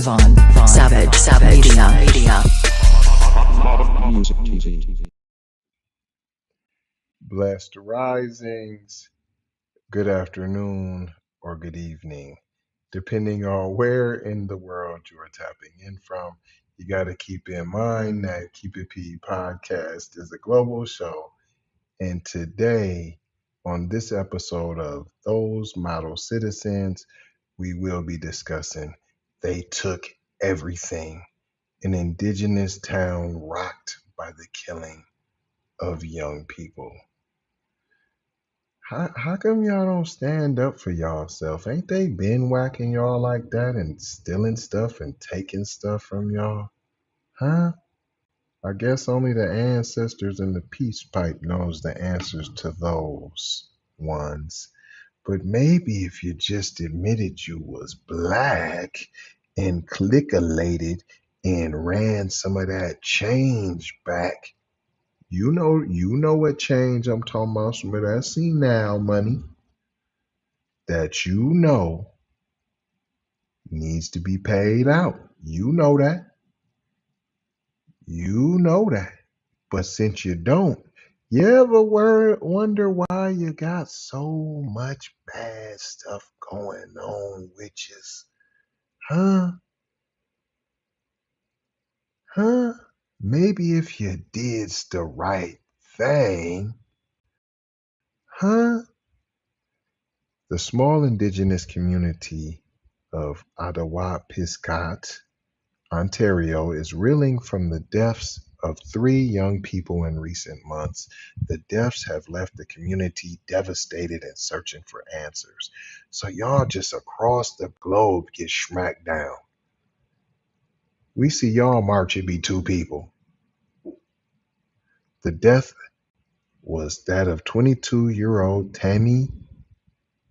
Savage Media. Music TV. Blessed risings, good afternoon, or good evening, depending on where in the world you are tapping in from. You got to keep in mind that Keep It P podcast is a global show. And today, on this episode of Those Model Citizens, we will be discussing They Took Everything, an indigenous town rocked by the killing of young people. How come y'all don't stand up for y'allself? Ain't they been whacking y'all like that and stealing stuff and taking stuff from y'all? Huh? I guess only the ancestors in the peace pipe knows the answers to those ones. But maybe if you just admitted you was black and clickulated and ran some of that change back, you know what change I'm talking about, some of that senile money that you know needs to be paid out. You know that. You know that. But since you don't, you ever wonder why you got so much bad stuff going on with you? Huh? Huh? Maybe if you did the right thing. Huh? The small indigenous community of Ottawa-Piscot, Ontario, is reeling from the deaths of 3 young people in recent months. The deaths have left the community devastated and searching for answers. So y'all just across the globe get smacked down. We see y'all march, it be 2 people. The death was that of 22-year-old Tammy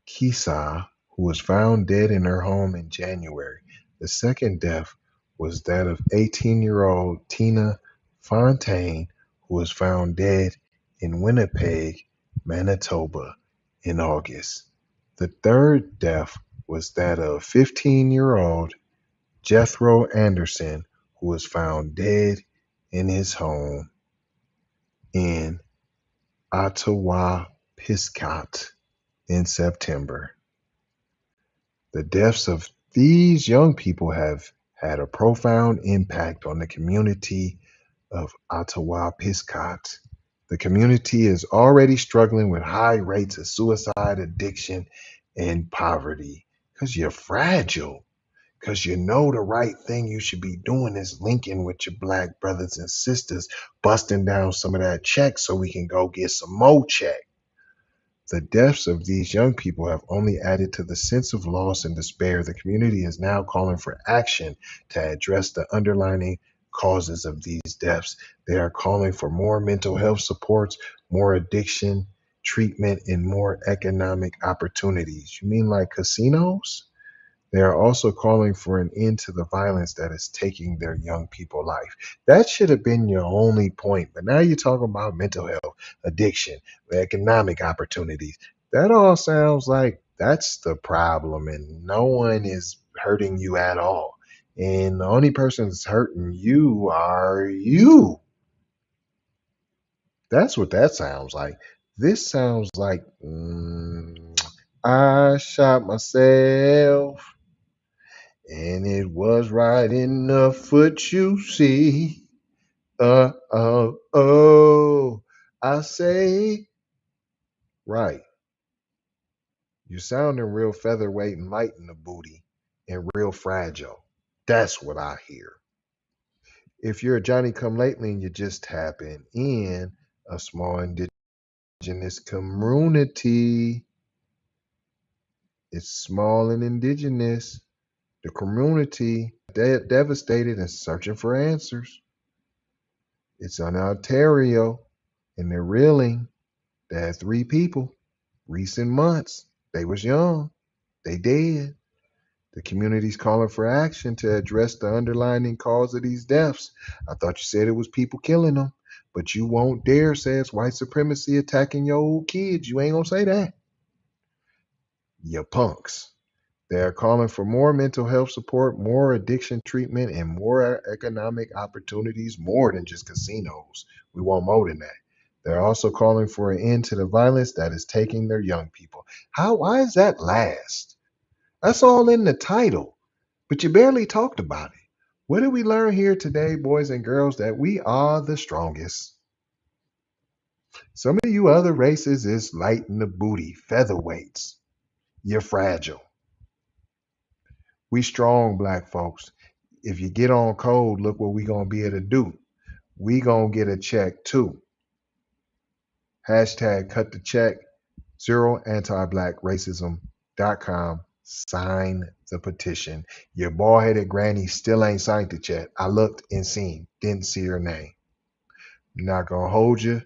Kisa, who was found dead in her home in January. The second death was that of 18-year-old Tina Fontaine, who was found dead in Winnipeg, Manitoba in August. The third death was that of 15-year-old Jethro Anderson, who was found dead in his home in Ottawa-Piscot in September. The deaths of these young people have had a profound impact on the community of Ottawa-Piscot. The community is already struggling with high rates of suicide, addiction, and poverty because you're fragile. Because you know the right thing you should be doing is linking with your black brothers and sisters, busting down some of that check so we can go get some more check. The deaths of these young people have only added to the sense of loss and despair. The community is now calling for action to address the underlying causes of these deaths. They are calling for more mental health supports, more addiction treatment, and more economic opportunities. You mean like casinos? They are also calling for an end to the violence that is taking their young people life. That should have been your only point. But now you're talking about mental health, addiction, economic opportunities. That all sounds like that's the problem, and no one is hurting you at all. And the only person that's hurting you are you. That's what that sounds like. This sounds like I shot myself. And it was right in the foot, you see. I say, right. You're sounding real featherweight and light in the booty and real fragile. That's what I hear. If you're a Johnny come lately and you just tapping in, a small indigenous community, it's small and indigenous. The community devastated and searching for answers. It's in Ontario, and they're reeling. They had 3 people, recent months. They was young. They dead. The community's calling for action to address the underlying cause of these deaths. I thought you said it was people killing them, but you won't dare say it's white supremacy attacking your old kids. You ain't gonna say that. You punks. They're calling for more mental health support, more addiction treatment, and more economic opportunities, more than just casinos. We want more than that. They're also calling for an end to the violence that is taking their young people. Why is that last? That's all in the title, but you barely talked about it. What did we learn here today, boys and girls? That we are the strongest. Some of you other races is light in the booty, featherweights. You're fragile. We strong, black folks. If you get on code, look what we gonna be able to do. We gonna get a check too. Hashtag cut the check. ZeroAntiBlackRacism.com. Sign the petition. Your bald-headed granny still ain't signed it yet. I looked and seen. Didn't see her name. Not gonna hold you.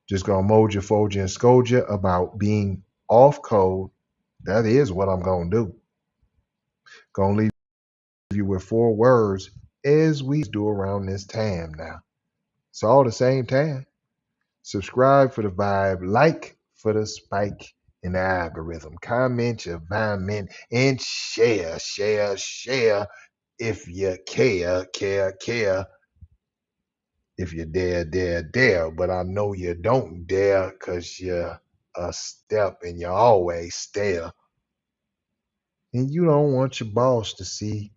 Just gonna mold you, fold you, and scold you about being off code. That is what I'm gonna do. Gonna leave you with 4 words as we do around this time now. It's all the same time. Subscribe for the vibe, like for the spike in the algorithm, comment your environment, and share if you care. If you dare. But I know you don't dare because you're a step and you always stare. And you don't want your boss to see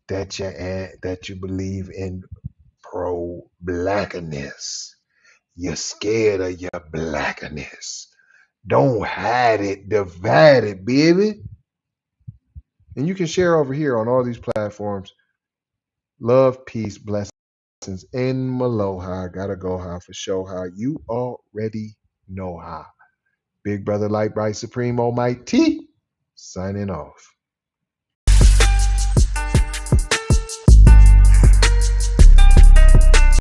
that you believe in pro-blackness. You're scared of your blackness. Don't hide it, divide it, baby. And you can share over here on all these platforms. Love, peace, blessings, in Maloha. Gotta go how for show how. You already know how. Big brother, light, bright, supreme, almighty. Signing off.